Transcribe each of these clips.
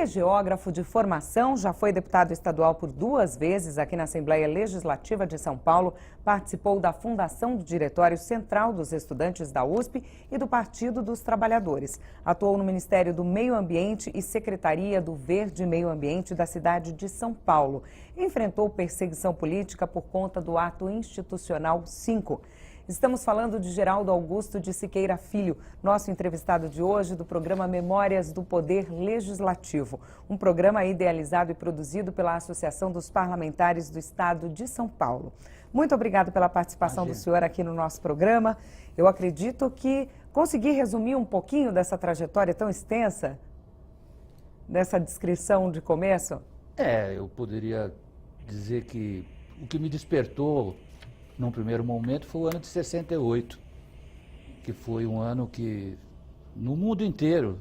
geógrafo de formação, já foi deputado estadual por 2 vezes aqui na Assembleia Legislativa de São Paulo, participou da fundação do Diretório Central dos Estudantes da USP e do Partido dos Trabalhadores. Atuou no Ministério do Meio Ambiente e Secretaria do Verde e Meio Ambiente da cidade de São Paulo. Enfrentou perseguição política por conta do Ato Institucional 5. Estamos falando de Geraldo Augusto de Siqueira Filho, nosso entrevistado de hoje do programa Memórias do Poder Legislativo, um programa idealizado e produzido pela Associação dos Parlamentares do Estado de São Paulo. Muito obrigado pela participação do senhor aqui no nosso programa. Eu acredito que consegui resumir um pouquinho dessa trajetória tão extensa, dessa descrição de começo. Eu poderia dizer que o que me despertou num primeiro momento foi o ano de 68, que foi um ano que, no mundo inteiro,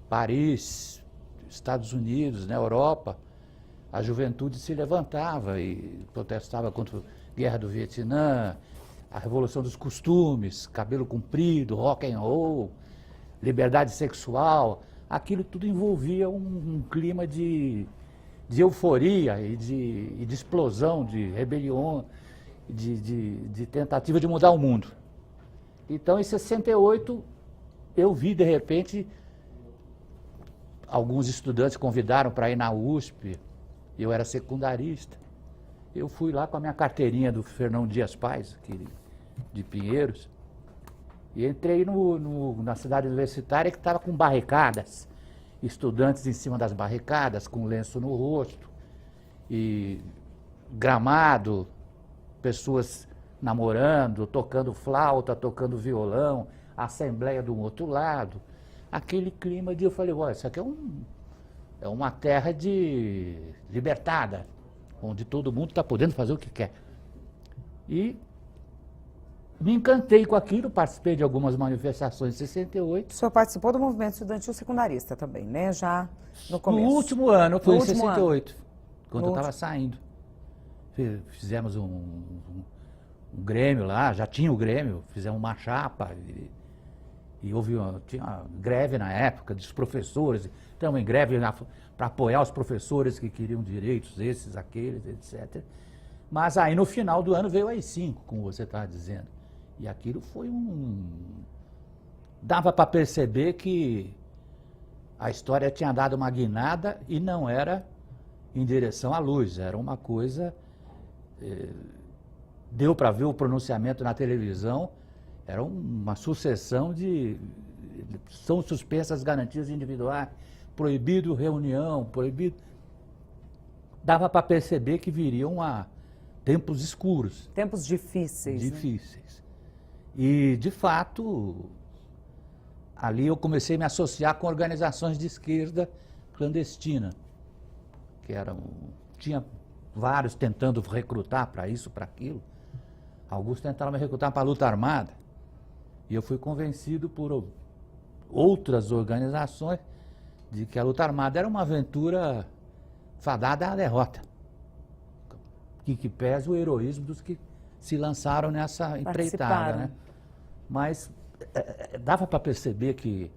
Paris, Estados Unidos, na Europa, a juventude se levantava e protestava contra a guerra do Vietnã, a revolução dos costumes, cabelo comprido, rock and roll, liberdade sexual. Aquilo tudo envolvia um clima de euforia e de explosão, de rebelião, de tentativa de mudar o mundo. Então, em 68, eu vi, de repente, alguns estudantes convidaram para ir na USP, eu era secundarista. Eu fui lá com a minha carteirinha do Fernão Dias Pais, aqui de Pinheiros, e entrei na cidade universitária que estava com barricadas, estudantes em cima das barricadas, com lenço no rosto, e gramado, pessoas namorando, tocando flauta, tocando violão, a assembleia do outro lado. Aquele clima de, eu falei, olha, isso aqui é uma terra libertada, onde todo mundo está podendo fazer o que quer. E me encantei com aquilo, participei de algumas manifestações em 68. O senhor participou do movimento estudantil secundarista também, né? Já no começo. No último ano, foi em 68, quando eu estava saindo. Fizemos um grêmio lá, já tinha o grêmio, fizemos uma chapa e tinha uma greve na época dos professores, estamos em greve para apoiar os professores que queriam direitos, esses, aqueles, etc. Mas aí no final do ano veio a AI-5, como você estava dizendo, e aquilo foi dava para perceber que a história tinha dado uma guinada e não era em direção à luz, era uma coisa... Deu para ver o pronunciamento na televisão, era uma sucessão são suspensas garantias individuais, proibido reunião, proibido... Dava para perceber que viriam tempos escuros. Tempos difíceis. Difíceis. Né? E, de fato, ali eu comecei a me associar com organizações de esquerda clandestina, que tinha vários tentando recrutar para isso, para aquilo. Alguns tentaram me recrutar para a luta armada. E eu fui convencido por outras organizações de que a luta armada era uma aventura fadada à derrota. Que pese o heroísmo dos que se lançaram nessa empreitada, né? Mas dava para perceber que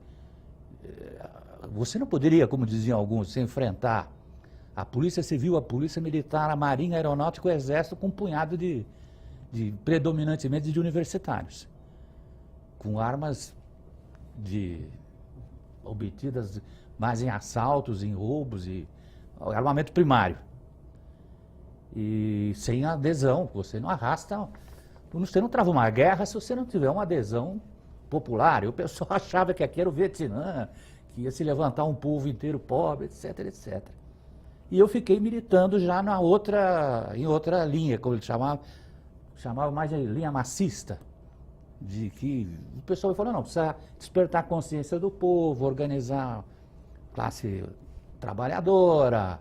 você não poderia, como diziam alguns, se enfrentar a Polícia Civil, a Polícia Militar, a Marinha, a Aeronáutica, o Exército, com um punhado predominantemente de universitários, com armas obtidas mais em assaltos, em roubos e armamento primário. E sem adesão, você não arrasta, você não trava uma guerra se você não tiver uma adesão popular. E o pessoal achava que aqui era o Vietnã, que ia se levantar um povo inteiro pobre, etc, etc. E eu fiquei militando já em outra linha, como ele chamava mais de linha massista, de que o pessoal falou, não, precisa despertar a consciência do povo, organizar a classe trabalhadora,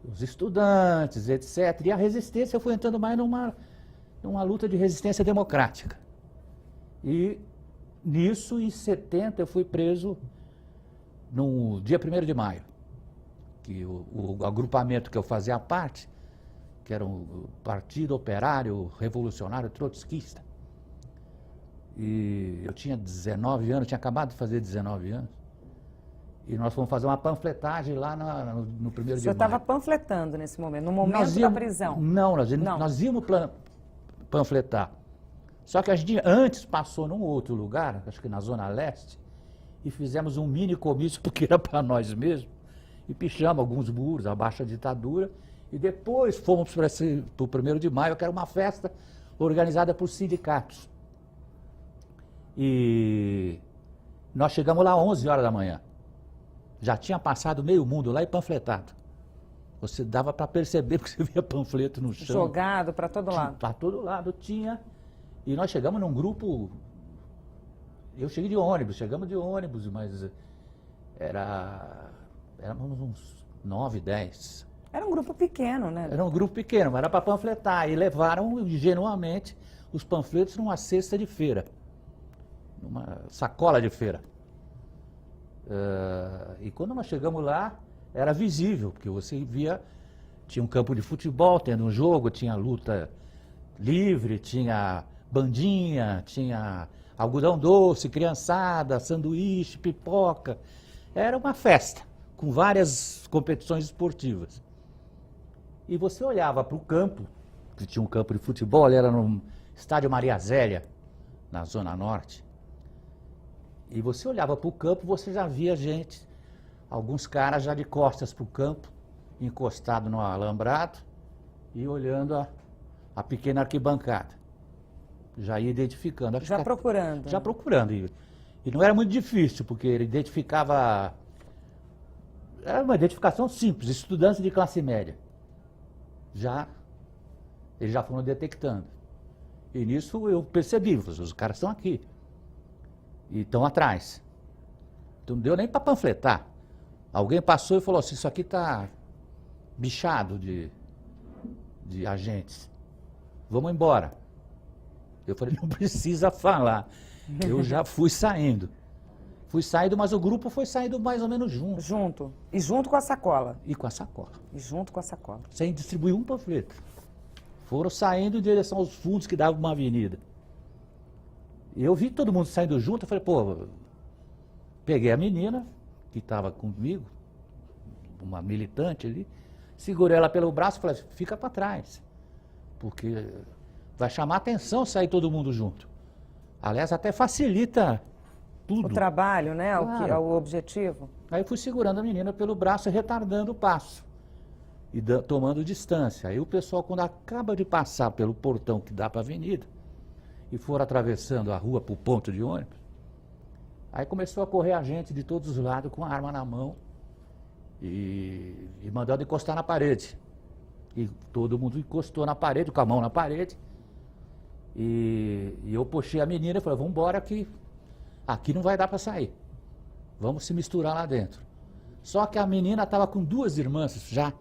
os estudantes, etc. E a resistência foi entrando mais numa luta de resistência democrática. E nisso, em 70, eu fui preso no dia 1º de maio. Que o agrupamento que eu fazia parte, que era o Partido Operário Revolucionário Trotskista, e eu tinha 19 anos, tinha acabado de fazer 19 anos, E nós fomos fazer uma panfletagem lá no 1º de maio. O senhor estava panfletando nesse momento, no momento da prisão? Não, nós íamos panfletar. Só que a gente antes passou num outro lugar, acho que na Zona Leste, e fizemos um mini comício, porque era para nós mesmos, e pichamos alguns muros, abaixo da ditadura, e depois fomos para o 1º de maio, que era uma festa organizada por sindicatos. E nós chegamos lá às 11 horas da manhã. Já tinha passado meio mundo lá e panfletado. Você dava para perceber que você via panfleto no chão. Jogado para todo lado. Para todo lado tinha. E nós chegamos num grupo. Eu cheguei de ônibus, mas éramos uns 9, 10. Era um grupo pequeno, né? Era um grupo pequeno, mas era para panfletar. E levaram ingenuamente os panfletos numa cesta de feira, numa sacola de feira. E quando nós chegamos lá, era visível, porque você via, tinha um campo de futebol tendo um jogo, tinha luta livre, tinha bandinha, tinha algodão doce, criançada, sanduíche, pipoca. Era uma festa, com várias competições esportivas. E você olhava para o campo, que tinha um campo de futebol, era no estádio Maria Zélia, na Zona Norte. E você olhava para o campo, você já via gente, alguns caras já de costas para o campo, encostado no alambrado e olhando a pequena arquibancada. Já ia identificando. Já procurando. Já procurando. E não era muito difícil, porque ele identificava... Era uma identificação simples, estudantes de classe média. Eles já foram detectando. E nisso eu percebi, os caras estão aqui. E estão atrás. Então não deu nem para panfletar. Alguém passou e falou assim, isso aqui está bichado de agentes. Vamos embora. Eu falei, não precisa falar. Eu já fui saindo. Fui saindo, mas o grupo foi saindo mais ou menos junto. Junto. E junto com a sacola. E com a sacola. E junto com a sacola. Sem distribuir um panfleto. Foram saindo em direção aos fundos que davam uma avenida. E eu vi todo mundo saindo junto, eu falei, pô, peguei a menina que estava comigo, uma militante ali, segurei ela pelo braço e falei, fica para trás, porque vai chamar atenção sair todo mundo junto. Aliás, até facilita tudo. O trabalho, né? Claro. O objetivo. Aí eu fui segurando a menina pelo braço e retardando o passo. E tomando distância. Aí o pessoal, quando acaba de passar pelo portão que dá para a avenida, e foram atravessando a rua para o ponto de ônibus, aí começou a correr a gente de todos os lados com a arma na mão e mandando encostar na parede. E todo mundo encostou na parede, com a mão na parede. E eu puxei a menina e falei, vamos embora que aqui não vai dar para sair. Vamos se misturar lá dentro. Só que a menina estava com 2 irmãs já,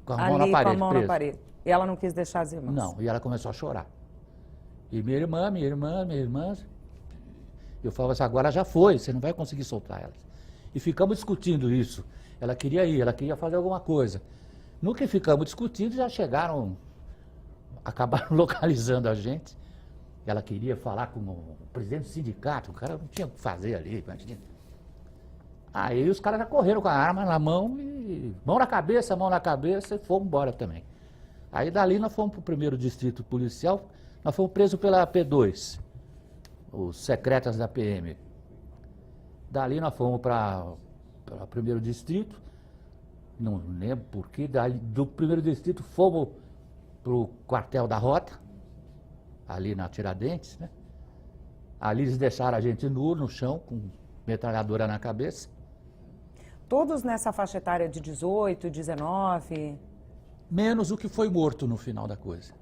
com a mão na parede. Com a mão na parede. E ela não quis deixar as irmãs. Não, e ela começou a chorar. E minha irmã, eu falava assim, agora já foi, você não vai conseguir soltar elas. E ficamos discutindo isso. Ela queria ir, ela queria fazer alguma coisa. No que ficamos discutindo, já chegaram, acabaram localizando a gente. Ela queria falar com o presidente do sindicato, o cara não tinha o que fazer ali. Imagina. Aí os caras já correram com a arma na mão, e mão na cabeça, e fomos embora também. Aí dali nós fomos para o 1º distrito policial, nós fomos presos pela P2, os secretas da PM. Dali nós fomos para o 1º distrito, não lembro porquê, do 1º distrito fomos para o quartel da Rota, ali na Tiradentes, né? Ali eles deixaram a gente nu no chão, com metralhadora na cabeça. Todos nessa faixa etária de 18, 19? Menos o que foi morto no final da coisa,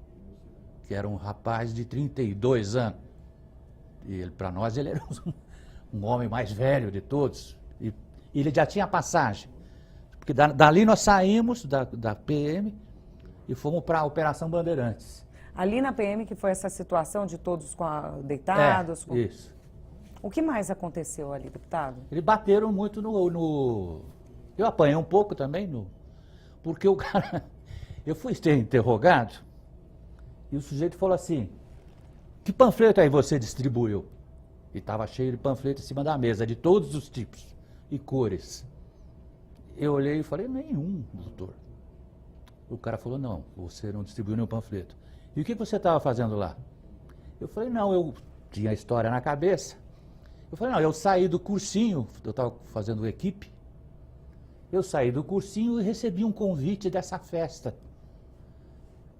que era um rapaz de 32 anos. E para nós ele era um homem mais velho de todos. E ele já tinha passagem. Porque dali nós saímos da PM e fomos para a Operação Bandeirantes. Ali na PM que foi essa situação de todos deitados? Isso. O que mais aconteceu ali, deputado? Eles bateram muito Eu apanhei um pouco também, porque o cara... Eu fui ser interrogado e o sujeito falou assim, que panfleto aí você distribuiu? E estava cheio de panfleto em cima da mesa, de todos os tipos. e cores? Eu olhei e falei, nenhum, doutor. O cara falou, não, você não distribuiu nenhum panfleto. E o que você estava fazendo lá? Eu falei, não, eu tinha a história na cabeça. Eu falei, não, eu saí do cursinho, eu estava fazendo equipe. Eu saí do cursinho e recebi um convite dessa festa,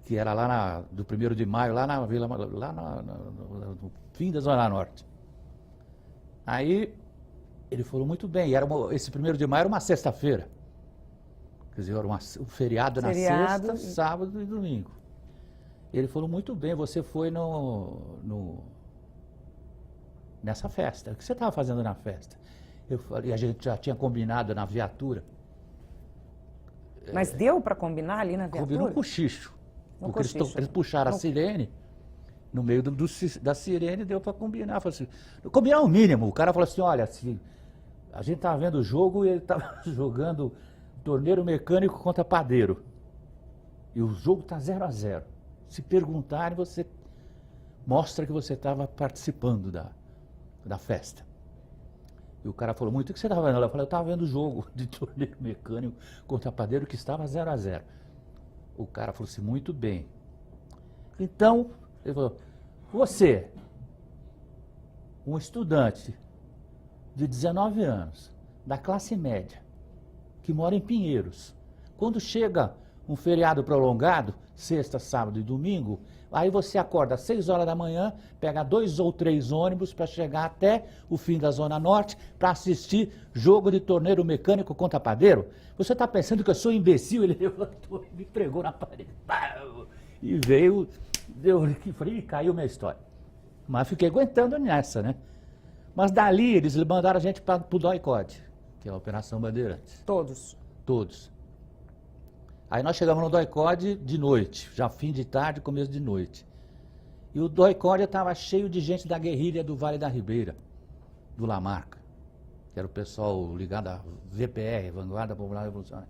que era lá do 1º de maio, lá na Vila, no fim da Zona Norte. Aí ele falou, muito bem, esse 1º de maio era uma sexta-feira. Quer dizer, era um feriado na sexta, sábado e domingo. Ele falou, muito bem, você foi nessa festa. O que você estava fazendo na festa? Eu falei, a gente já tinha combinado na viatura. Mas deu para combinar ali na viatura? Combinou um cochicho. Porque eles puxaram a sirene, no meio da sirene deu para combinar. Falei assim, combinar o mínimo. O cara falou assim, olha, a gente estava vendo o jogo e ele estava jogando torneiro mecânico contra padeiro. E o jogo está 0-0. Se perguntarem, você mostra que você estava participando da festa. E o cara falou, muito, o que você estava vendo? Eu falei, eu estava vendo o jogo de torneiro mecânico contra padeiro que estava 0-0. O cara falou assim, muito bem. Então, ele falou, você, um estudante de 19 anos, da classe média, que mora em Pinheiros, quando chega um feriado prolongado, sexta, sábado e domingo, aí você acorda às 6 horas da manhã, pega 2 ou 3 ônibus para chegar até o fim da Zona Norte para assistir jogo de torneiro mecânico contra padeiro? Você está pensando que eu sou imbecil? Ele levantou e me pregou na parede. E veio, caiu minha história. Mas fiquei aguentando nessa, né? Mas dali eles mandaram a gente para o DOI-CODE, que é a Operação Bandeirantes. Todos? Todos. Aí nós chegamos no DOI-CODE de noite, já fim de tarde, começo de noite. E o DOI-CODE estava cheio de gente da guerrilha do Vale da Ribeira, do Lamarca, que era o pessoal ligado à VPR, Vanguarda Popular Revolucionária.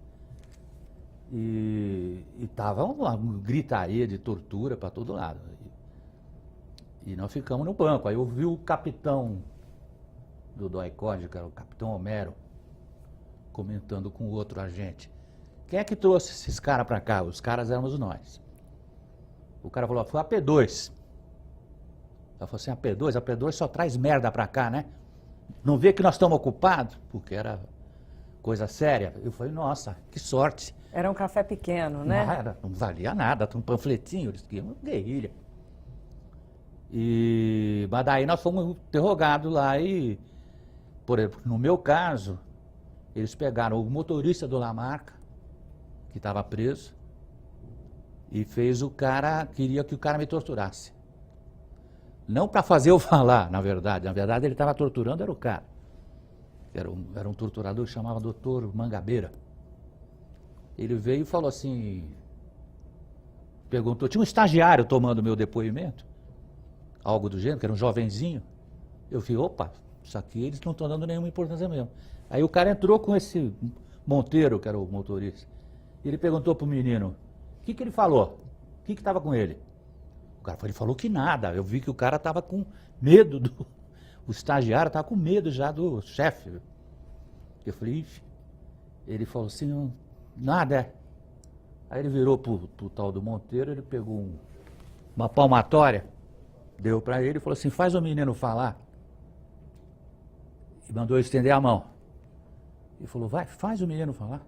E estava uma gritaria de tortura para todo lado. E nós ficamos no banco. Aí eu vi o capitão do DOI-CODE, que era o capitão Homero, comentando com o outro agente. Quem é que trouxe esses caras para cá? Os caras éramos nós. O cara falou, foi a P2. Ela falou assim, a P2 só traz merda para cá, né? Não vê que nós estamos ocupados? Porque era coisa séria. Eu falei, nossa, que sorte. Era um café pequeno, né? Não valia nada, um panfletinho, eles queriam guerrilha. Mas daí nós fomos interrogados lá e, por exemplo, no meu caso, eles pegaram o motorista do Lamarca, que estava preso, e queria que o cara me torturasse. Não para fazer eu falar, na verdade ele estava torturando, era o cara. Era um torturador que chamava Dr. Mangabeira. Ele veio e falou assim, perguntou, tinha um estagiário tomando meu depoimento, algo do gênero, que era um jovenzinho. Eu falei, opa, isso aqui eles não estão dando nenhuma importância mesmo. Aí o cara entrou com esse Monteiro, que era o motorista, e ele perguntou pro menino, o que ele falou? O que estava com ele? O cara falou que nada, eu vi que o cara estava com medo, o estagiário estava com medo já do chefe. Eu falei, ixi. Ele falou assim, nada é. Aí ele virou pro tal do Monteiro, ele pegou uma palmatória, deu para ele e falou assim, faz o menino falar. E mandou ele estender a mão. Ele falou, vai, faz o menino falar,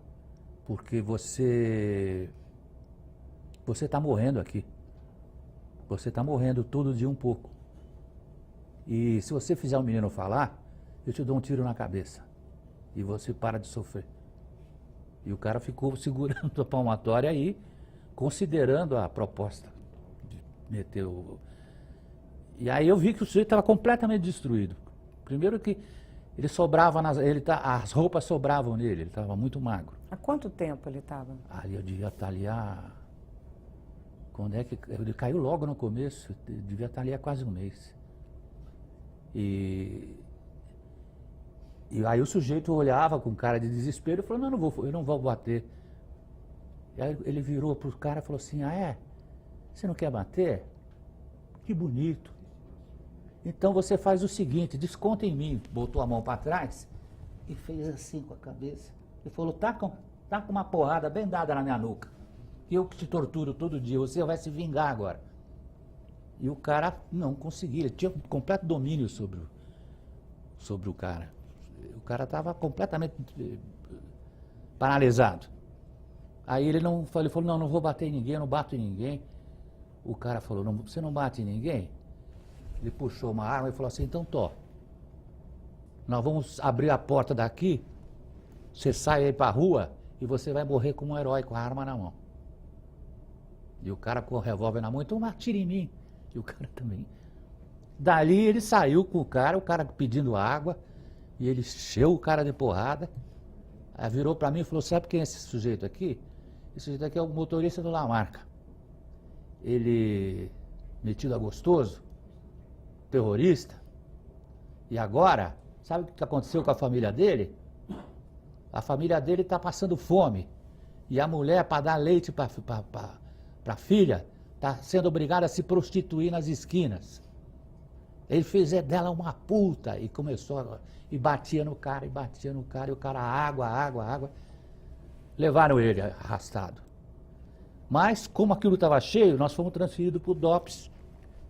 porque você está morrendo aqui. Você está morrendo todo dia um pouco. E se você fizer o menino falar, eu te dou um tiro na cabeça. E você para de sofrer. E o cara ficou segurando a palmatória aí, considerando a proposta de meter o... E aí eu vi que o sujeito estava completamente destruído. Primeiro que ele sobrava, as roupas sobravam nele, ele estava muito magro. Há quanto tempo ele estava? Ali eu devia estar ali quando é que... Ele caiu logo no começo, devia estar ali há quase um mês. E aí o sujeito olhava com cara de desespero e falou, não, eu não vou bater. E aí ele virou para o cara e falou assim, você não quer bater? Que bonito. Então você faz o seguinte, desconta em mim. Botou a mão para trás e fez assim com a cabeça. E falou, tá com uma porrada bem dada na minha nuca. Eu que te torturo todo dia, você vai se vingar agora. E o cara não conseguia, ele tinha completo domínio sobre o cara. O cara estava completamente paralisado. Aí ele falou, não vou bater em ninguém, eu não bato em ninguém. O cara falou, não, você não bate em ninguém? Ele puxou uma arma e falou assim, então nós vamos abrir a porta daqui, você sai aí pra rua e você vai morrer como um herói com a arma na mão. E o cara com o revólver na mão, então atira em mim. E o cara também. Dali ele saiu com o cara pedindo água, e ele encheu o cara de porrada. Aí virou pra mim e falou, sabe quem é esse sujeito aqui? Esse sujeito aqui é o motorista do Lamarca. Ele, metido a gostoso, terrorista. E agora, sabe o que aconteceu com a família dele? A família dele está passando fome. E a mulher, para dar leite para a filha, está sendo obrigada a se prostituir nas esquinas. Ele fez dela uma puta e começou, e batia no cara, e o cara, água. Levaram ele arrastado. Mas, como aquilo estava cheio, nós fomos transferidos para o DOPS,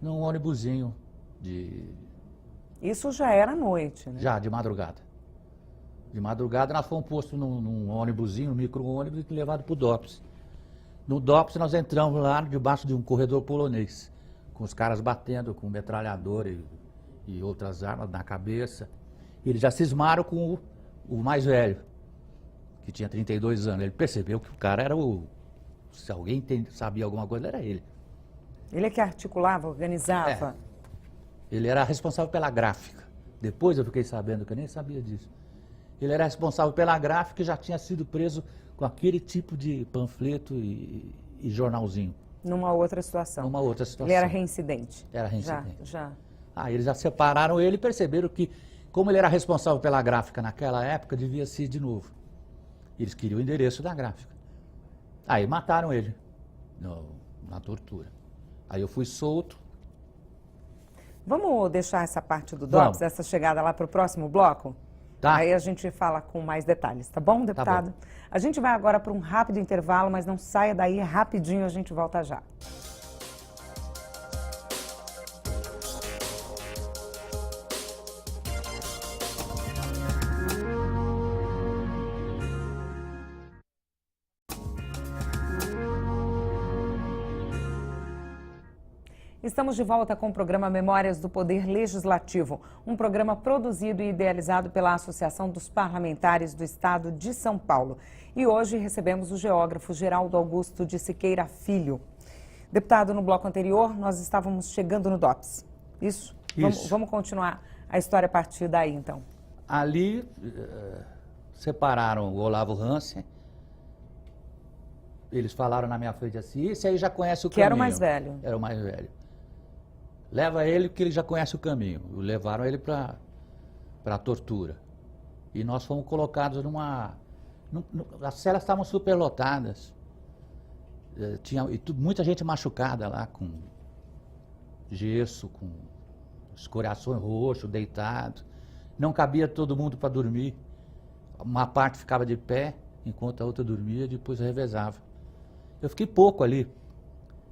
num ônibusinho de... Isso já era à noite, né? Já, de madrugada. De madrugada nós fomos postos num ônibusinho, um micro-ônibus e levados para o DOPS. No DOPS nós entramos lá debaixo de um corredor polonês, com os caras batendo com metralhador e outras armas na cabeça. E eles já cismaram com o mais velho, que tinha 32 anos. Ele percebeu que o cara era se alguém sabia alguma coisa, era ele. Ele é que articulava, organizava? Ele era responsável pela gráfica. Depois eu fiquei sabendo, que eu nem sabia disso. Ele era responsável pela gráfica e já tinha sido preso com aquele tipo de panfleto e jornalzinho. Numa outra situação. Numa outra situação. Ele era reincidente? Era reincidente. Já. Eles já separaram ele e perceberam que, como ele era responsável pela gráfica naquela época, devia ser de novo. Eles queriam o endereço da gráfica. Aí mataram ele na tortura. Aí eu fui solto. Vamos deixar essa parte do DOPS, essa chegada lá para o próximo bloco? Tá. Aí a gente fala com mais detalhes, tá bom, deputado? Tá bom. A gente vai agora para um rápido intervalo, mas não saia daí, rapidinho a gente volta já. Estamos de volta com o programa Memórias do Poder Legislativo, um programa produzido e idealizado pela Associação dos Parlamentares do Estado de São Paulo. E hoje recebemos o geógrafo Geraldo Augusto de Siqueira Filho. Deputado, no bloco anterior nós estávamos chegando no DOPS. Isso? Vamos continuar a história a partir daí, então. Ali separaram o Olavo Hansen. Eles falaram na minha frente assim, esse aí já conhece o caminho. Que era o mais velho. Era o mais velho. Leva ele porque ele já conhece o caminho. Levaram ele para a tortura. E nós fomos colocados as celas estavam superlotadas. Tinha muita gente machucada lá, com gesso, com escoriações roxo, deitado. Não cabia todo mundo para dormir. Uma parte ficava de pé, enquanto a outra dormia, depois revezava. Eu fiquei pouco ali.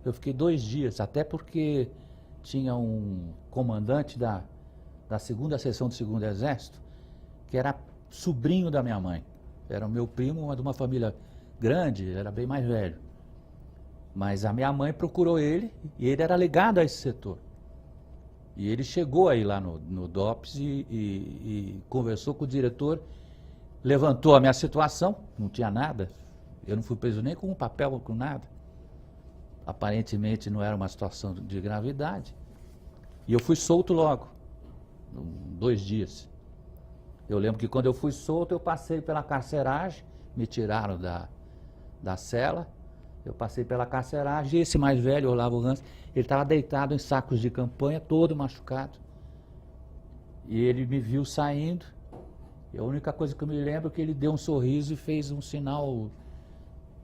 Eu fiquei 2 dias, até porque tinha um comandante da 2ª Seção do 2º Exército, que era sobrinho da minha mãe. Era o meu primo, mas de uma família grande, era bem mais velho. Mas a minha mãe procurou ele, e ele era ligado a esse setor. E ele chegou aí lá no DOPS e conversou com o diretor, levantou a minha situação, não tinha nada. Eu não fui preso nem com um papel, com nada. Aparentemente não era uma situação de gravidade. E eu fui solto logo, 2 dias. Eu lembro que quando eu fui solto, eu passei pela carceragem, me tiraram da cela, eu passei pela carceragem, e esse mais velho, Olavo Hansen, ele estava deitado em sacos de campanha, todo machucado. E ele me viu saindo, e a única coisa que eu me lembro é que ele deu um sorriso e fez um sinal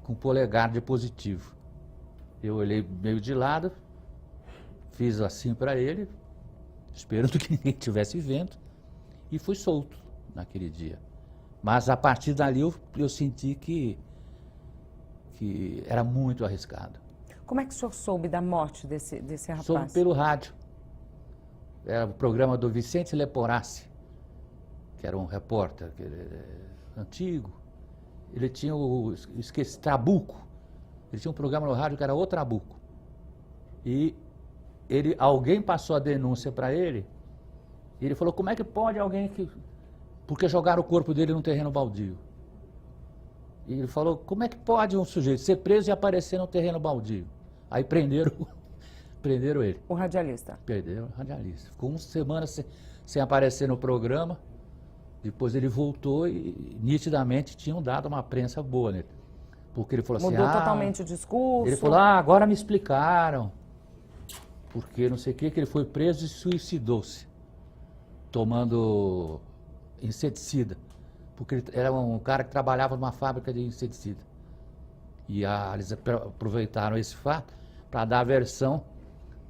com o polegar de positivo. Eu olhei meio de lado, fiz assim para ele, esperando que ninguém estivesse vendo, e fui solto naquele dia. Mas a partir dali eu senti que era muito arriscado. Como é que o senhor soube da morte desse rapaz? Soube pelo rádio. Era o programa do Vicente Leporassi, que era um repórter antigo. Ele tinha Trabuco. Ele tinha um programa no rádio que era O Trabuco. E alguém passou a denúncia para ele, e ele falou, como é que pode alguém que... Porque jogaram o corpo dele num terreno baldio. E ele falou, como é que pode um sujeito ser preso e aparecer num terreno baldio? Aí prenderam ele. O radialista. Perderam o radialista. Ficou uma semana sem aparecer no programa. Depois ele voltou e nitidamente tinham dado uma prensa boa nele. Porque ele falou Mudou assim, totalmente o discurso. Ele falou, agora me explicaram. Porque não sei o que ele foi preso e suicidou-se. Tomando inseticida. Porque ele era um cara que trabalhava numa fábrica de inseticida. E eles aproveitaram esse fato para dar a versão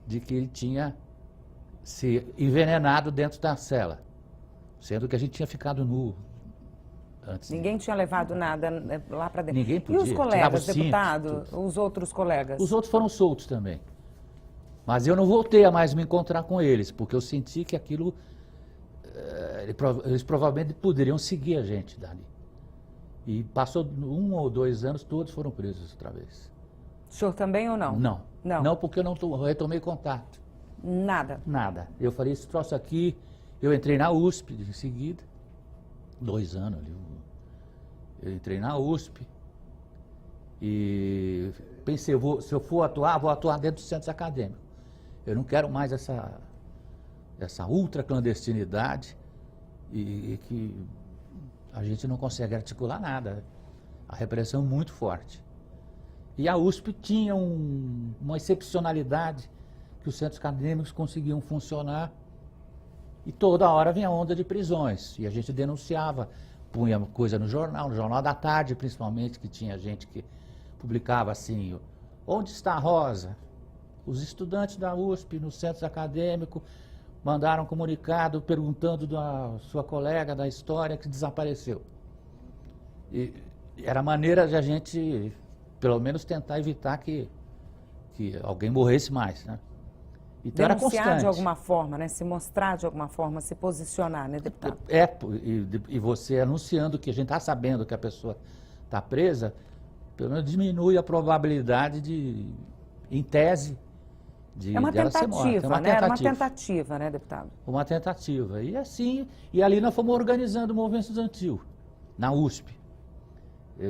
de que ele tinha se envenenado dentro da cela. Sendo que a gente tinha ficado nu antes. Ninguém tinha levado nada lá para dentro. Ninguém podia. E os colegas, cinto, deputado, tudo. os outros colegas? Os outros foram soltos também. Mas eu não voltei a mais me encontrar com eles, porque eu senti que aquilo... Eles provavelmente poderiam seguir a gente dali. E passou 1 ou 2 anos, todos foram presos outra vez. O senhor também ou não? Não. Não. Não, porque eu não retomei contato. Nada? Nada. Eu falei, esse troço aqui... Eu entrei na USP em seguida. 2 anos ali. Eu entrei na USP. E pensei, se eu for atuar, vou atuar dentro do centro acadêmico. Eu não quero mais essa ultra clandestinidade e que a gente não consegue articular nada. A repressão é muito forte. E a USP tinha uma excepcionalidade que os centros acadêmicos conseguiam funcionar e toda hora vinha onda de prisões. E a gente denunciava, punha coisa no Jornal da Tarde principalmente, que tinha gente que publicava assim, onde está a Rosa? Os estudantes da USP no centro acadêmico mandaram um comunicado perguntando da sua colega da história que desapareceu. E era a maneira de a gente, pelo menos, tentar evitar que alguém morresse mais, né? Então era constante. Denunciar de alguma forma, né? Se mostrar de alguma forma, se posicionar, né, deputado? E você anunciando que a gente está sabendo que a pessoa está presa, pelo menos diminui a probabilidade de, em tese, de dela ser morta. É uma né? Era uma tentativa, né, deputado? Uma tentativa. E assim, e ali nós fomos organizando o movimento estudantil, na USP,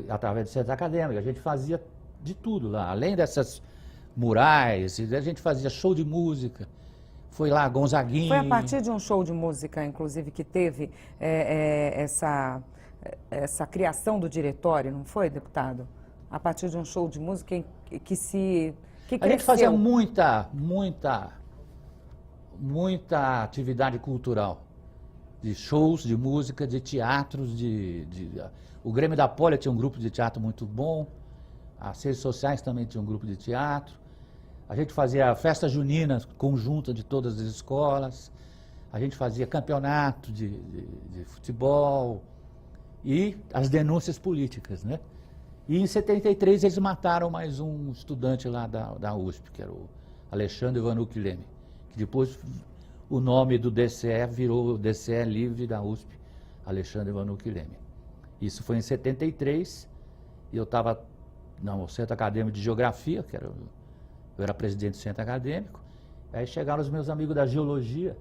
através do centro acadêmico. A gente fazia de tudo lá, além dessas murais, a gente fazia show de música, foi lá Gonzaguinha. Foi a partir de um show de música, inclusive, que teve essa criação do diretório, não foi, deputado? A partir de um show de música que cresceu. A gente fazia muita atividade cultural, de shows, de música, de teatros, o Grêmio da Poli tinha um grupo de teatro muito bom, as redes sociais também tinham um grupo de teatro, a gente fazia festa junina conjunta de todas as escolas, a gente fazia campeonato de futebol e as denúncias políticas, né? E em 73 eles mataram mais um estudante lá da USP, que era o Alexandre Vanucchi Leme, que depois o nome do DCE virou DCE Livre da USP, Alexandre Vanucchi Leme. Isso foi em 73, e eu estava no Centro Acadêmico de Geografia, eu era presidente do Centro Acadêmico, aí chegaram os meus amigos da Geologia,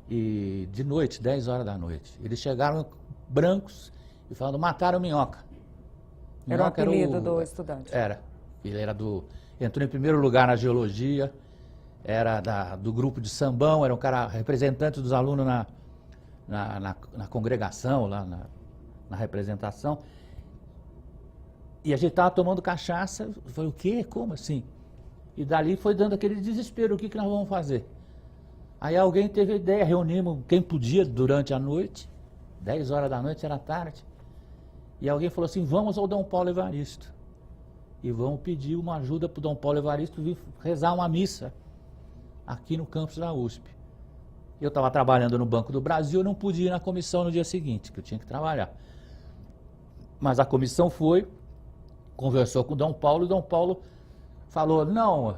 e de noite, 10 horas da noite, eles chegaram brancos e falando, mataram Minhoca. Era o apelido do estudante. Ele entrou em primeiro lugar na Geologia, era do grupo de sambão, era um cara representante dos alunos na congregação, lá na representação. E a gente estava tomando cachaça, eu falei, o quê? Como assim? E dali foi dando aquele desespero, o que nós vamos fazer? Aí alguém teve a ideia, reunimos quem podia durante a noite, 10 horas da noite, era tarde, e alguém falou assim, vamos ao Dom Paulo Evaristo, e vamos pedir uma ajuda para o Dom Paulo Evaristo vir rezar uma missa aqui no campus da USP. Eu estava trabalhando no Banco do Brasil, eu não pude ir na comissão no dia seguinte, que eu tinha que trabalhar. Mas a comissão foi, conversou com o Dom Paulo, e o Dom Paulo falou, não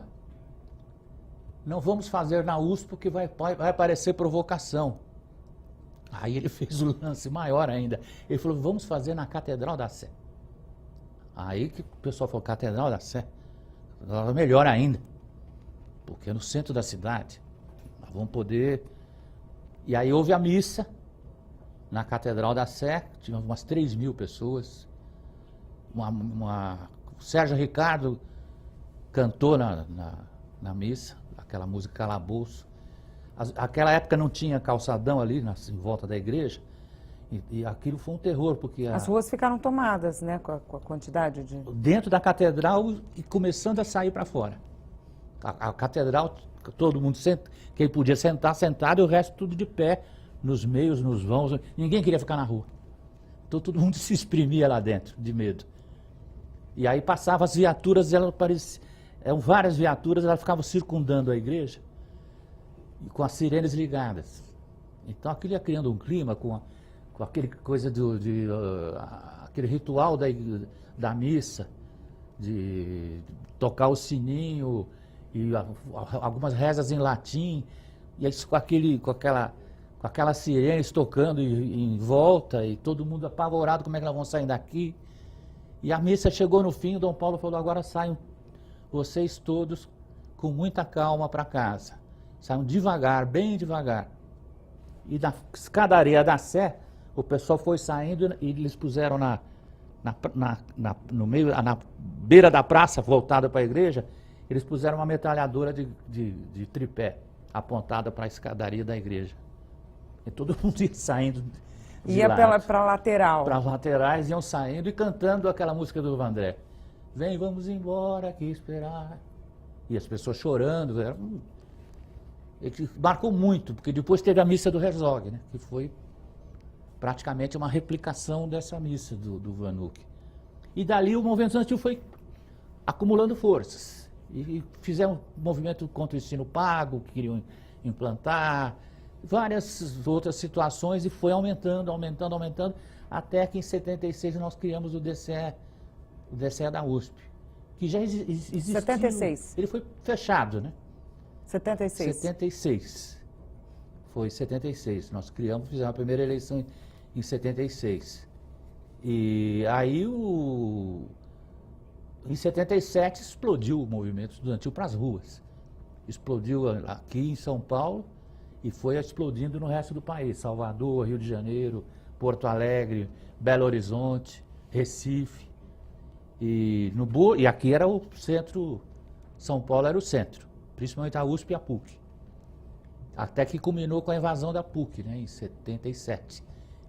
vamos fazer na USP porque vai parecer provocação. Aí ele fez o lance maior ainda. Ele falou, vamos fazer na Catedral da Sé. Aí que o pessoal falou, Catedral da Sé? Melhor ainda, porque é no centro da cidade. Nós vamos poder... E aí houve a missa na Catedral da Sé, tinha umas 3.000 pessoas. O Sérgio Ricardo cantou na missa, aquela música Calabouço. Aquela época não tinha calçadão ali em volta da igreja, e aquilo foi um terror, porque... As ruas ficaram tomadas, né, com a quantidade de... Dentro da catedral e começando a sair para fora. A catedral, todo mundo quem podia sentar, sentado, e o resto tudo de pé, nos meios, nos vãos. Ninguém queria ficar na rua. Então todo mundo se exprimia lá dentro, de medo. E aí passavam as viaturas, eram várias viaturas, elas ficavam circundando a igreja, e com as sirenes ligadas. Então aquilo ia criando um clima com aquele coisa aquele ritual da missa, de tocar o sininho, e algumas rezas em latim, e isso com aquelas sirenes tocando em volta, e todo mundo apavorado, como é que nós vamos sair daqui? E a missa chegou no fim, o Dom Paulo falou, agora saiam vocês todos com muita calma para casa. Saiam devagar, bem devagar. E na escadaria da Sé, o pessoal foi saindo e eles puseram no meio, na beira da praça, voltada para a igreja, eles puseram uma metralhadora de tripé, apontada para a escadaria da igreja. E todo mundo ia saindo ia para a lateral. Para as laterais, iam saindo e cantando aquela música do Vandré. Vem, vamos embora, aqui esperar. E as pessoas chorando. Ele marcou muito, porque depois teve a missa do Herzog, né, que foi praticamente uma replicação dessa missa do Vanuc. E dali o movimento estudantil foi acumulando forças. E fizeram um movimento contra o ensino pago, que queriam implantar, várias outras situações, e foi aumentando, até que em 76 nós criamos o DCE da USP, que já existiu. 76. Ele foi fechado, né? 76. 76. Foi 76. Nós fizemos a primeira eleição em 76. E aí, em 77, explodiu o movimento estudantil para as ruas. Explodiu aqui em São Paulo e foi explodindo no resto do país. Salvador, Rio de Janeiro, Porto Alegre, Belo Horizonte, Recife. E aqui era o centro, São Paulo era o centro, principalmente a USP e a PUC. Até que culminou com a invasão da PUC, né, em 77,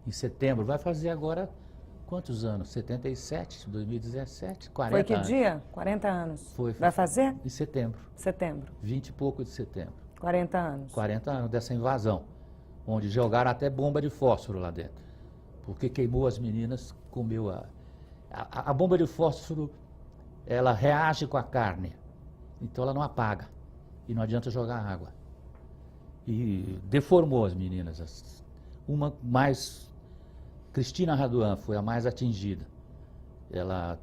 em setembro. Vai fazer agora quantos anos? 77, 2017, 40 anos. Foi que dia? 40 anos. Foi. Vai fazer? Em setembro. Setembro. 20 e pouco de setembro. 40 anos. 40 anos dessa invasão, onde jogaram até bomba de fósforo lá dentro. Porque queimou as meninas, comeu a bomba de fósforo, ela reage com a carne, então ela não apaga, e não adianta jogar água. E deformou as meninas. Uma mais, Cristina Raduan foi a mais atingida. Ela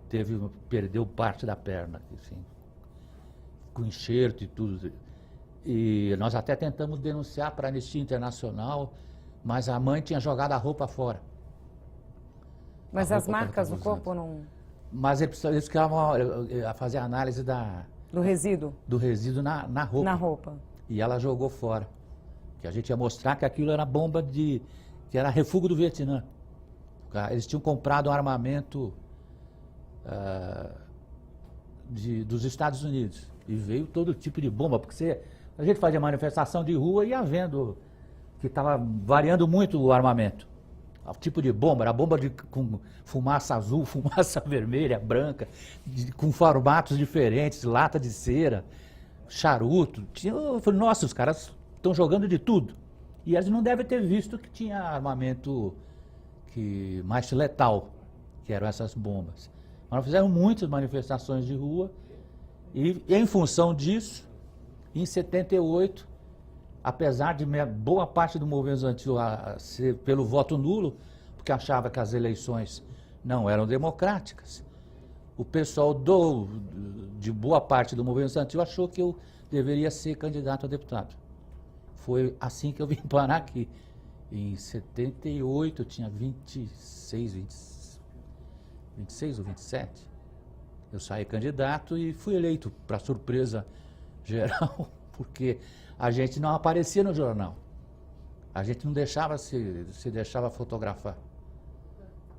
perdeu parte da perna, assim, com enxerto e tudo. E nós até tentamos denunciar para a Anistia Internacional, mas a mãe tinha jogado a roupa fora. Mas as marcas do corpo não... Mas eles ficavam a fazer a análise do resíduo? Do resíduo na roupa. Na roupa. E ela jogou fora. Que a gente ia mostrar que aquilo era bomba que era refúgio do Vietnã. Eles tinham comprado um armamento dos Estados Unidos. E veio todo tipo de bomba, porque a gente fazia manifestação de rua e ia vendo que estava variando muito o armamento. O tipo de bomba, era bomba com fumaça azul, fumaça vermelha, branca, com formatos diferentes, lata de cera, charuto. Eu falei, nossa, os caras estão jogando de tudo. E eles não devem ter visto que tinha armamento mais letal, que eram essas bombas. Mas nós fizemos muitas manifestações de rua e em função disso, em 78, apesar de boa parte do movimento estudantil ser pelo voto nulo, porque achava que as eleições não eram democráticas, o pessoal de boa parte do movimento estudantil achou que eu deveria ser candidato a deputado. Foi assim que eu vim parar aqui. Em 78, eu tinha 26 ou 27. Eu saí candidato e fui eleito, para surpresa geral, porque a gente não aparecia no jornal. A gente não deixava se deixava fotografar.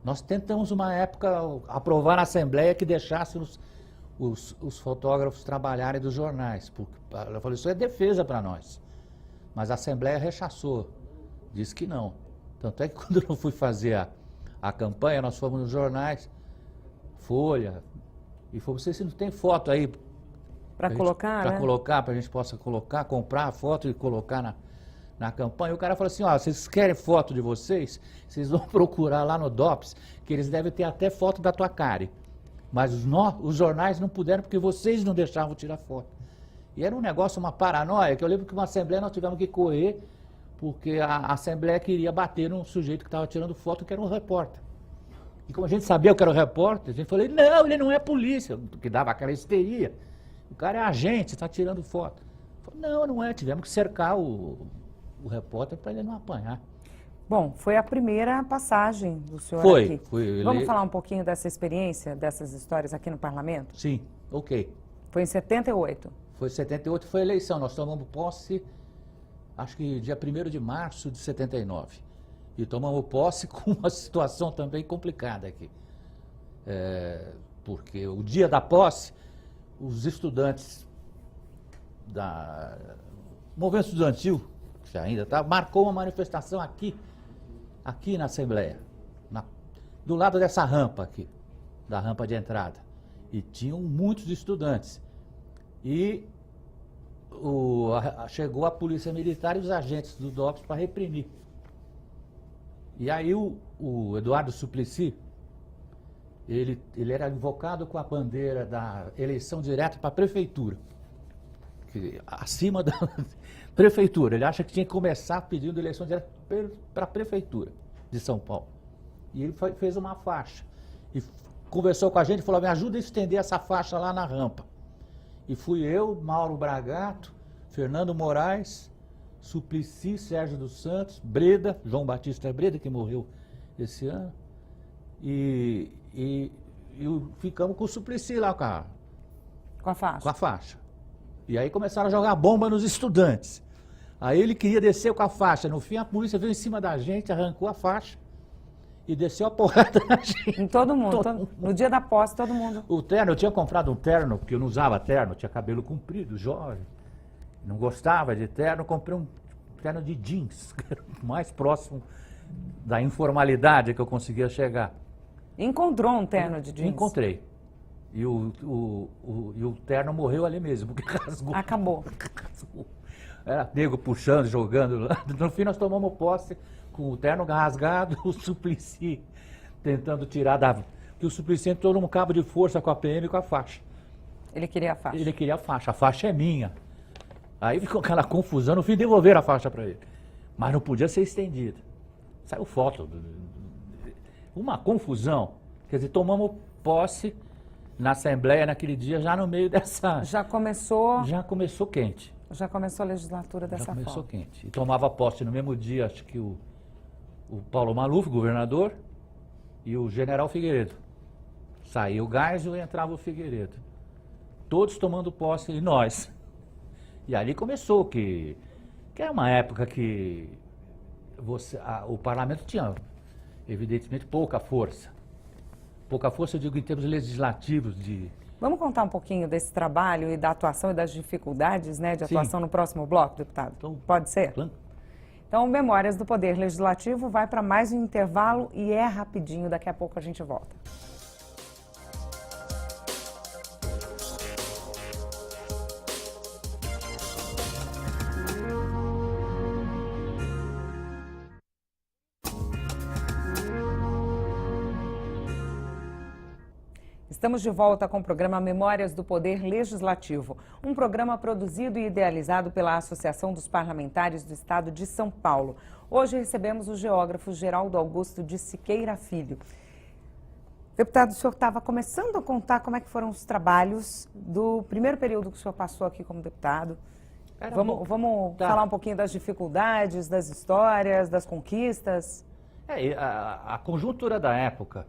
Nós tentamos, uma época, aprovar na Assembleia que deixasse os fotógrafos trabalharem dos jornais. Porque, eu falei, isso é defesa para nós. Mas a Assembleia rechaçou, disse que não. Tanto é que quando eu fui fazer a campanha, nós fomos nos jornais, Folha, e falou, vocês não tem foto aí? Para colocar, para colocar, para a gente possa colocar, comprar a foto e colocar na campanha. E o cara falou assim, ó, vocês querem foto de vocês? Vocês vão procurar lá no DOPS, que eles devem ter até foto da tua cara. Mas os jornais não puderam porque vocês não deixavam tirar foto. E era um negócio, uma paranoia, que eu lembro que uma Assembleia nós tivemos que correr, porque a Assembleia queria bater num sujeito que estava tirando foto, que era um repórter. E como a gente sabia que era o repórter, a gente falou, não, ele não é polícia, que dava aquela histeria. O cara é agente, está tirando foto. Falei, não é, tivemos que cercar o repórter para ele não apanhar. Bom, foi a primeira passagem do senhor aqui. Vamos falar um pouquinho dessa experiência, dessas histórias aqui no Parlamento? Sim, ok. Foi em 78. Foi em 78, foi a eleição. Nós tomamos posse, acho que dia 1º de março de 79. E tomamos posse com uma situação também complicada aqui. Porque o dia da posse, os estudantes da movimento estudantil, que ainda está, marcou uma manifestação aqui na Assembleia, do lado dessa rampa aqui, da rampa de entrada. E tinham muitos estudantes. E chegou a polícia militar e os agentes do DOPS para reprimir. E aí o Eduardo Suplicy, ele era invocado com a bandeira da eleição direta para a prefeitura. Acima da prefeitura. Ele acha que tinha que começar pedindo eleição direta para a prefeitura de São Paulo. E ele fez uma faixa. E conversou com a gente e falou, me ajuda a estender essa faixa lá na rampa. E fui eu, Mauro Bragato, Fernando Moraes, Suplicy, Sérgio dos Santos, Breda, João Batista Breda, que morreu esse ano. E ficamos com o Suplicy lá com a faixa. Com a faixa. E aí começaram a jogar bomba nos estudantes. Aí ele queria descer com a faixa. No fim, a polícia veio em cima da gente, arrancou a faixa e desceu a porrada na gente. Em todo mundo. No dia da posse, todo mundo. O terno, eu tinha comprado um terno, porque eu não usava terno, tinha cabelo comprido, jovem. Não gostava de terno, comprei um terno de jeans, que era o mais próximo da informalidade que eu conseguia chegar. Encontrou um terno de jeans? Encontrei. E o terno morreu ali mesmo, porque rasgou. Acabou. Era nego puxando, jogando. No fim nós tomamos posse com o terno rasgado, o Suplicy tentando tirar porque o Suplicy entrou num cabo de força com a PM e com a faixa. Ele queria a faixa? Ele queria a faixa é minha. Aí ficou aquela confusão, no fim devolveram a faixa para ele. Mas não podia ser estendida. Saiu foto. Uma confusão. Quer dizer, tomamos posse na Assembleia naquele dia, já no meio dessa... Já começou quente. Já começou a legislatura dessa forma. Já começou quente. E tomava posse no mesmo dia, acho que o Paulo Maluf, governador, e o general Figueiredo. Saía o Geisel e entrava o Figueiredo. Todos tomando posse, e nós. E ali começou, que é uma época que o parlamento tinha, evidentemente, pouca força. Pouca força, eu digo, em termos legislativos. Vamos contar um pouquinho desse trabalho e da atuação e das dificuldades, né, de atuação no próximo bloco, deputado? Então, pode ser? Então, Memórias do Poder Legislativo vai para mais um intervalo e é rapidinho, daqui a pouco a gente volta. Estamos de volta com o programa Memórias do Poder Legislativo, um programa produzido e idealizado pela Associação dos Parlamentares do Estado de São Paulo. Hoje recebemos o geógrafo Geraldo Augusto de Siqueira Filho. Deputado, o senhor estava começando a contar como é que foram os trabalhos do primeiro período que o senhor passou aqui como deputado. Vamos falar um pouquinho das dificuldades, das histórias, das conquistas? A conjuntura da época,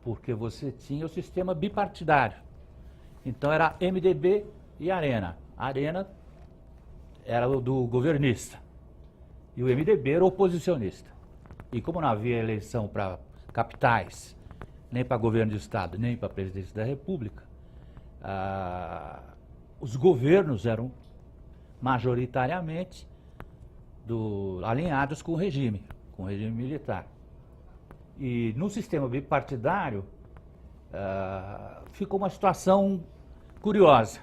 porque você tinha o sistema bipartidário. Então era MDB e Arena. A Arena era o do governista e o MDB era o oposicionista. E como não havia eleição para capitais, nem para governo de estado, nem para presidência da República, os governos eram majoritariamente alinhados com o regime militar. E no sistema bipartidário ficou uma situação curiosa,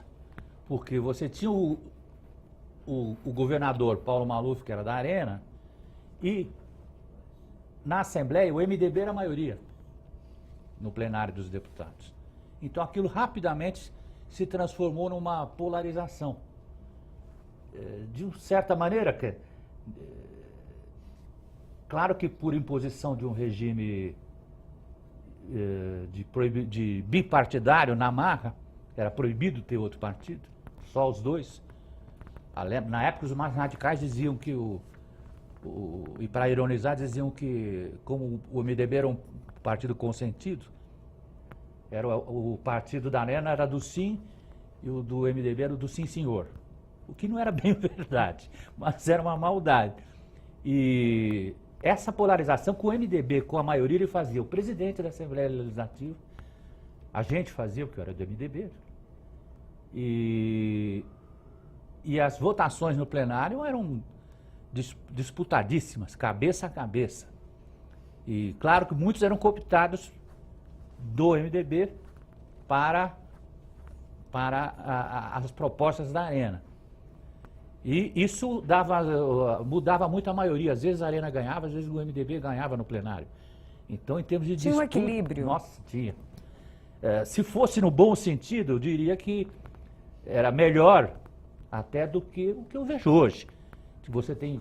porque você tinha o governador Paulo Maluf, que era da Arena, e na Assembleia o MDB era a maioria no plenário dos deputados. Então aquilo rapidamente se transformou numa polarização. De certa maneira, claro que por imposição de um regime de bipartidário na marra, era proibido ter outro partido, só os dois. Na época os mais radicais diziam que e para ironizar, diziam que como o MDB era um partido consentido, o partido da Arena era do sim e o do MDB era do sim senhor. O que não era bem verdade, mas era uma maldade. E essa polarização com o MDB, com a maioria, ele fazia o presidente da Assembleia Legislativa, a gente fazia, porque eu era do MDB, e as votações no plenário eram disputadíssimas, cabeça a cabeça. E claro que muitos eram cooptados do MDB para as propostas da Arena. E isso mudava muito a maioria. Às vezes a Arena ganhava, às vezes o MDB ganhava no plenário. Então, em termos de disputa... Tinha um equilíbrio. Nossa, tinha. Se fosse no bom sentido, eu diria que era melhor até do que o que eu vejo hoje. Se você tem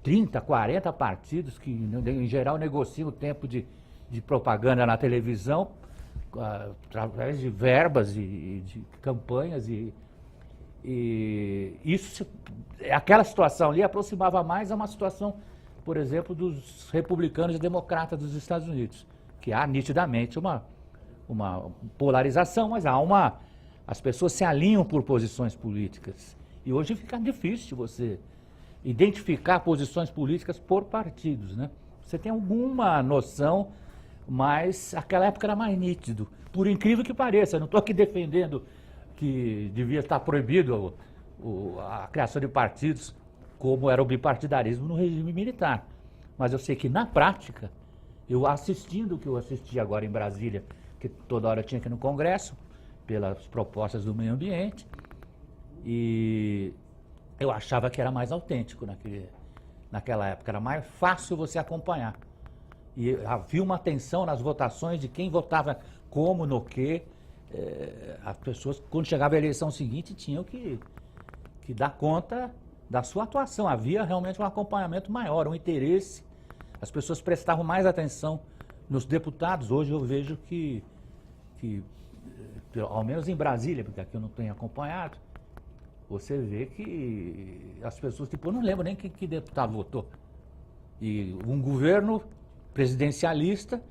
30, 40 partidos que, em geral, negociam o tempo de propaganda na televisão, através de verbas e de campanhas e isso, aquela situação ali aproximava mais a uma situação, por exemplo, dos republicanos e democratas dos Estados Unidos, que há nitidamente uma polarização, mas as pessoas se alinham por posições políticas. E hoje fica difícil você identificar posições políticas por partidos, né? Você tem alguma noção, mas aquela época era mais nítido. Por incrível que pareça, eu não estou aqui defendendo que devia estar proibido a criação de partidos, como era o bipartidarismo no regime militar. Mas eu sei que, na prática, assistindo o que eu assisti agora em Brasília, que toda hora tinha aqui no Congresso, pelas propostas do meio ambiente, e eu achava que era mais autêntico naquela época, era mais fácil você acompanhar. E havia uma tensão nas votações de quem votava como, no quê. As pessoas, quando chegava a eleição seguinte, tinham que dar conta da sua atuação. Havia realmente um acompanhamento maior, um interesse. As pessoas prestavam mais atenção nos deputados. Hoje eu vejo que ao menos em Brasília, porque aqui eu não tenho acompanhado, você vê que as pessoas, eu não lembro nem que deputado votou. E um governo presidencialista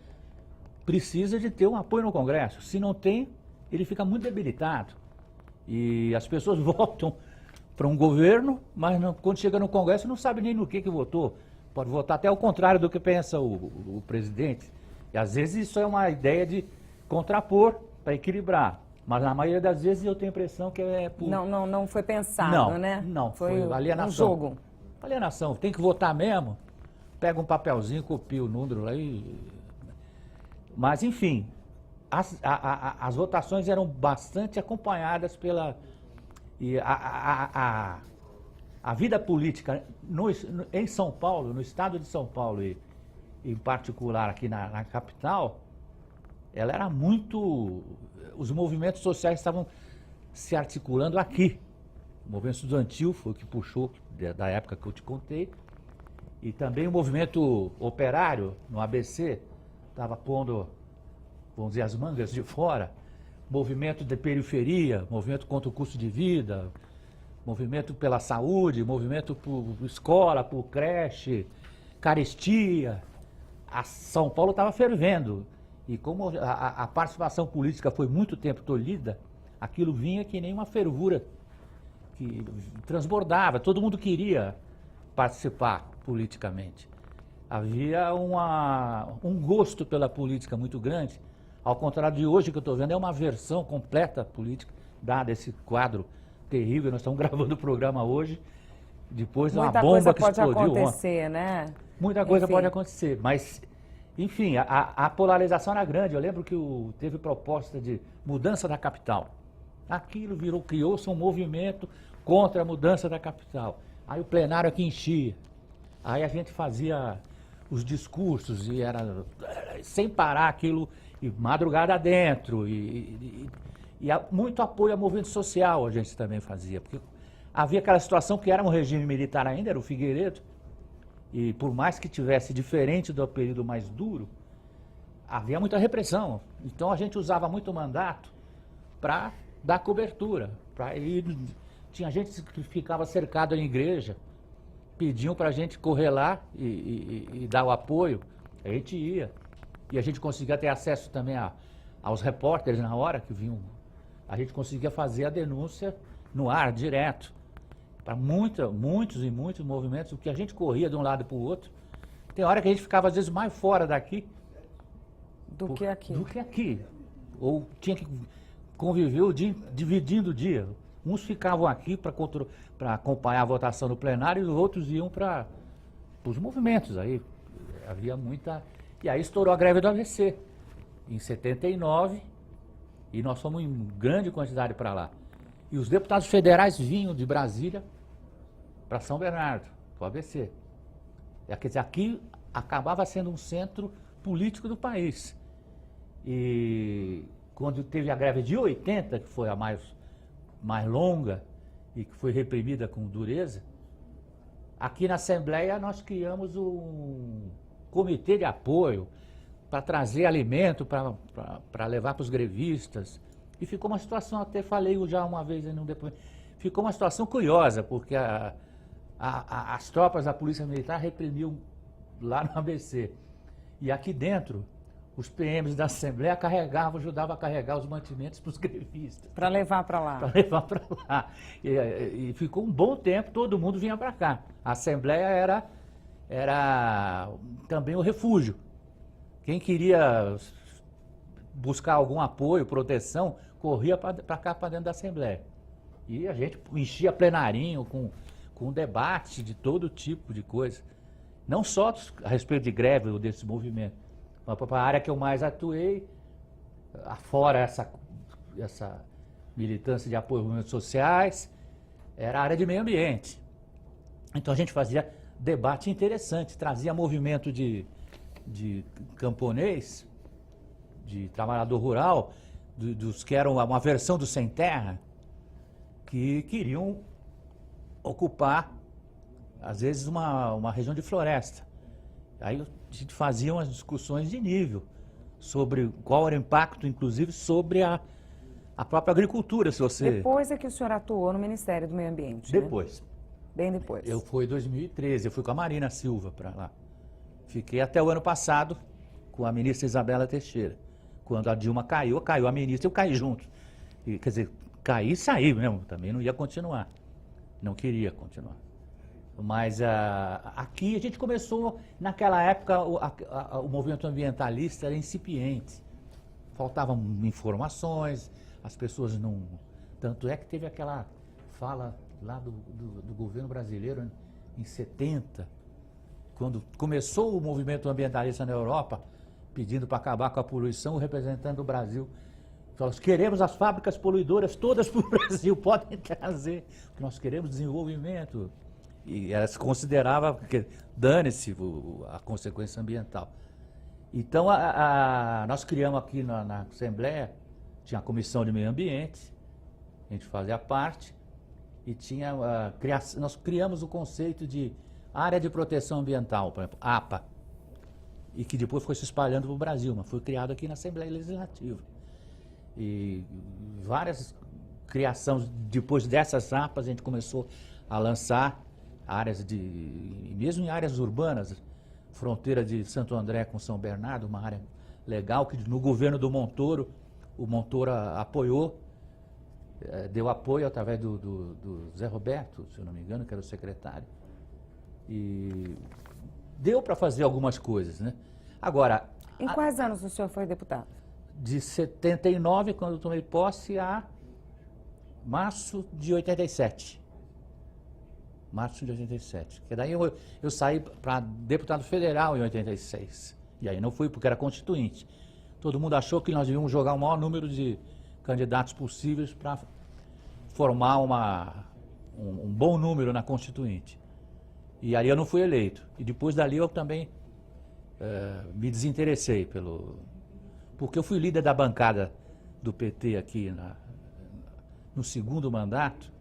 precisa de ter um apoio no Congresso. Se não tem, ele fica muito debilitado. E as pessoas votam para um governo, mas quando chega no Congresso não sabe nem no que votou. Pode votar até ao contrário do que pensa o presidente. E às vezes isso é uma ideia de contrapor para equilibrar. Mas na maioria das vezes eu tenho a impressão que é por... Não foi pensado, né? Não, foi alienação. Um jogo. Alienação, tem que votar mesmo. Pega um papelzinho, copia o número lá e... Mas, enfim, as votações eram bastante acompanhadas pela... E a vida política em São Paulo, no estado de São Paulo e em particular aqui na capital, ela era muito... Os movimentos sociais estavam se articulando aqui. O movimento estudantil foi o que puxou, da época que eu te contei, e também o movimento operário no ABC estava pondo, vamos dizer, as mangas de fora. Movimento de periferia, movimento contra o custo de vida, movimento pela saúde, movimento por escola, por creche, carestia. A São Paulo estava fervendo. E como a participação política foi muito tempo tolhida, aquilo vinha que nem uma fervura que transbordava. Todo mundo queria participar politicamente. Havia um gosto pela política muito grande. Ao contrário de hoje, que eu estou vendo, é uma versão completa política, dada esse quadro terrível. Nós estamos gravando o programa hoje, depois de uma bomba que explodiu. Muita coisa pode acontecer, né? Muita coisa pode acontecer, mas, enfim, a polarização era grande. Eu lembro que teve proposta de mudança da capital. Aquilo criou-se um movimento contra a mudança da capital. Aí o plenário aqui enchia. Aí a gente fazia os discursos e era sem parar aquilo, e madrugada dentro, e muito apoio ao movimento social a gente também fazia, porque havia aquela situação que era um regime militar ainda, era o Figueiredo, e por mais que tivesse diferente do período mais duro, havia muita repressão. Então a gente usava muito o mandato para dar cobertura. Tinha gente que ficava cercado em igreja, pediam para a gente correr lá e dar o apoio, a gente ia. E a gente conseguia ter acesso também aos repórteres na hora que vinham. A gente conseguia fazer a denúncia no ar, direto. Para muitos e muitos movimentos, o que a gente corria de um lado para o outro. Tem hora que a gente ficava, às vezes, mais fora daqui do que aqui. Ou tinha que conviver dividindo o dia. Uns ficavam aqui para acompanhar a votação no plenário e os outros iam para os movimentos. Aí havia muita... E aí estourou a greve do AVC, em 79, e nós fomos em grande quantidade para lá. E os deputados federais vinham de Brasília para São Bernardo, para o AVC. Quer dizer, aqui acabava sendo um centro político do país. E quando teve a greve de 80, que foi a mais longa e que foi reprimida com dureza, aqui na Assembleia nós criamos um comitê de apoio para trazer alimento para levar para os grevistas. E ficou uma situação, até falei já uma vez no depoimento, ficou uma situação curiosa, porque as tropas da Polícia Militar reprimiam lá no ABC. E aqui dentro, os PMs da Assembleia ajudavam a carregar os mantimentos para os grevistas. Para levar para lá. Para levar para lá. E ficou um bom tempo, todo mundo vinha para cá. A Assembleia era também o refúgio. Quem queria buscar algum apoio, proteção, corria para cá, para dentro da Assembleia. E a gente enchia plenarinho com debate de todo tipo de coisa. Não só a respeito de greve ou desse movimento, mas para a área que eu mais atuei, afora essa militância de apoio aos movimentos sociais, era a área de meio ambiente. Então a gente fazia debate interessante, trazia movimento de camponês, de trabalhador rural, dos que eram uma versão do sem terra, que queriam ocupar, às vezes, uma região de floresta. Aí a gente fazia umas discussões de nível sobre qual era o impacto, inclusive, sobre a própria agricultura, se você... Depois é que o senhor atuou no Ministério do Meio Ambiente, Depois. Né? Bem depois. Foi em 2013, eu fui com a Marina Silva para lá. Fiquei até o ano passado com a ministra Isabela Teixeira. Quando a Dilma caiu a ministra, eu caí junto. Quer dizer, caí e saí mesmo, também não ia continuar. Não queria continuar. Mas aqui a gente começou, naquela época, o movimento ambientalista era incipiente. Faltavam informações, as pessoas não... Tanto é que teve aquela fala lá do governo brasileiro em 70, quando começou o movimento ambientalista na Europa, pedindo para acabar com a poluição, o representante do Brasil falou: queremos as fábricas poluidoras todas para o Brasil, podem trazer, porque nós queremos desenvolvimento. E ela se considerava que dane-se a consequência ambiental. Então, nós criamos aqui na Assembleia, tinha a Comissão de Meio Ambiente, a gente fazia parte, e tinha nós criamos o conceito de Área de Proteção Ambiental, por exemplo, APA, e que depois foi se espalhando para o Brasil, mas foi criado aqui na Assembleia Legislativa. E várias criações, depois dessas APAs, a gente começou a lançar áreas mesmo em áreas urbanas, fronteira de Santo André com São Bernardo, uma área legal, que no governo do Montoro, o Montoro apoiou, deu apoio através do Zé Roberto, se eu não me engano, que era o secretário. E deu para fazer algumas coisas, né? Agora... Em quais anos o senhor foi deputado? De 79, quando eu tomei posse, a março de 87. Março de 87. Porque daí eu saí para deputado federal em 86. E aí não fui porque era constituinte. Todo mundo achou que nós devíamos jogar o maior número de candidatos possíveis para formar um bom número na constituinte. E ali eu não fui eleito. E depois dali eu também me desinteressei porque eu fui líder da bancada do PT aqui no segundo mandato.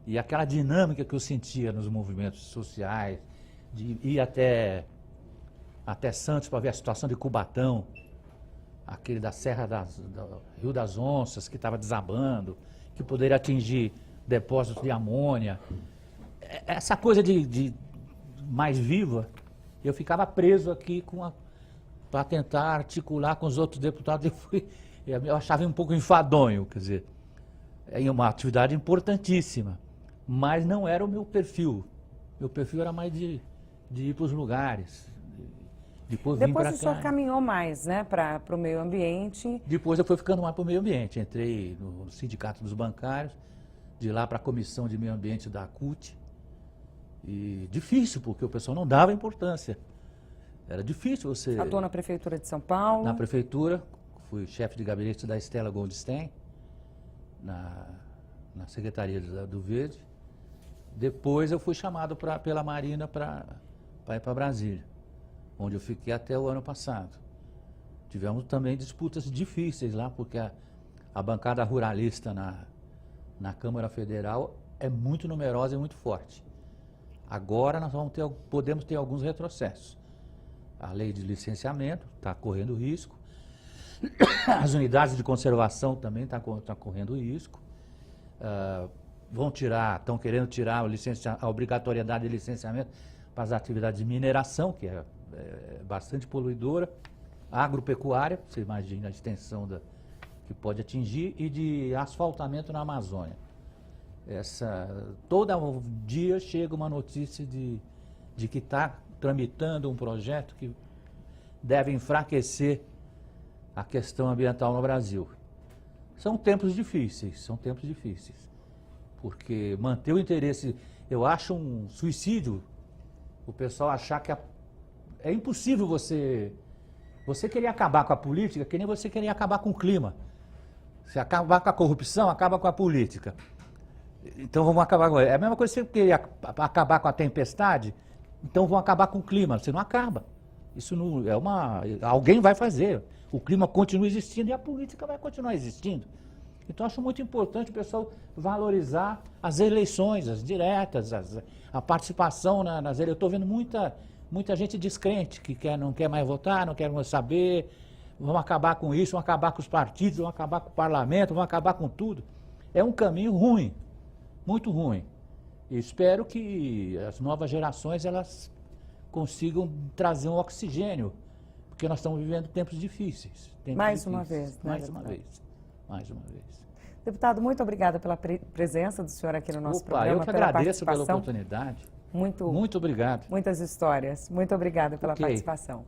E aquela dinâmica que eu sentia nos movimentos sociais, de ir até Santos para ver a situação de Cubatão, aquele da Serra do Rio das Onças, que estava desabando, que poderia atingir depósitos de amônia. Essa coisa de mais viva, eu ficava preso aqui para tentar articular com os outros deputados. Eu achava um pouco enfadonho, quer dizer, é uma atividade importantíssima. Mas não era o meu perfil. Meu perfil era mais de ir para os lugares. Depois o senhor caminhou mais, né, para o meio ambiente. Depois eu fui ficando mais para o meio ambiente. Entrei no Sindicato dos Bancários, de lá para a Comissão de Meio Ambiente da CUT. E difícil, porque o pessoal não dava importância. Era difícil você... Atuou na Prefeitura de São Paulo. Na Prefeitura, fui chefe de gabinete da Estela Goldstein, na Secretaria do Verde. Depois eu fui chamado pela Marina para ir para Brasília, onde eu fiquei até o ano passado. Tivemos também disputas difíceis lá, porque a bancada ruralista na Câmara Federal é muito numerosa e muito forte. Agora nós podemos ter alguns retrocessos. A lei de licenciamento está correndo risco, as unidades de conservação também estão correndo risco. Estão querendo tirar a obrigatoriedade de licenciamento para as atividades de mineração, que é bastante poluidora, agropecuária, você imagina a extensão que pode atingir, e de asfaltamento na Amazônia. Todo dia chega uma notícia de que está tramitando um projeto que deve enfraquecer a questão ambiental no Brasil. São tempos difíceis, porque manter o interesse, eu acho um suicídio o pessoal achar que é impossível você querer acabar com a política, que nem você querer acabar com o clima. Se acabar com a corrupção, acaba com a política. Então vamos acabar com ela. É a mesma coisa que você querer acabar com a tempestade, então vão acabar com o clima. Você não acaba. Isso não alguém vai fazer. O clima continua existindo e a política vai continuar existindo. Então acho muito importante o pessoal valorizar as eleições, as diretas, a participação nas eleições. Eu estou vendo muita gente descrente que não quer mais votar, não quer mais saber. Vão acabar com isso, vão acabar com os partidos, vão acabar com o parlamento, vão acabar com tudo. É um caminho ruim, muito ruim. E espero que as novas gerações elas consigam trazer um oxigênio, porque nós estamos vivendo tempos difíceis. Mais uma vez, né? Mais uma vez. Deputado, muito obrigada pela presença do senhor aqui no nosso programa. Eu que agradeço pela oportunidade. Muito obrigado. Muitas histórias. Muito obrigada pela participação.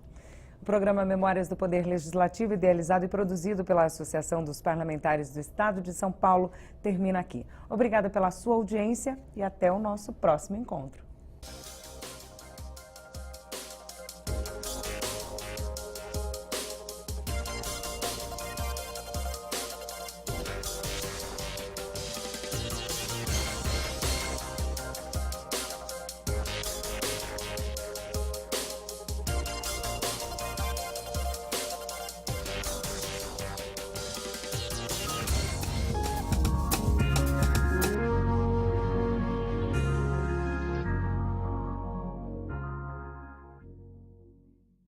O programa Memórias do Poder Legislativo, idealizado e produzido pela Associação dos Parlamentares do Estado de São Paulo, termina aqui. Obrigada pela sua audiência e até o nosso próximo encontro.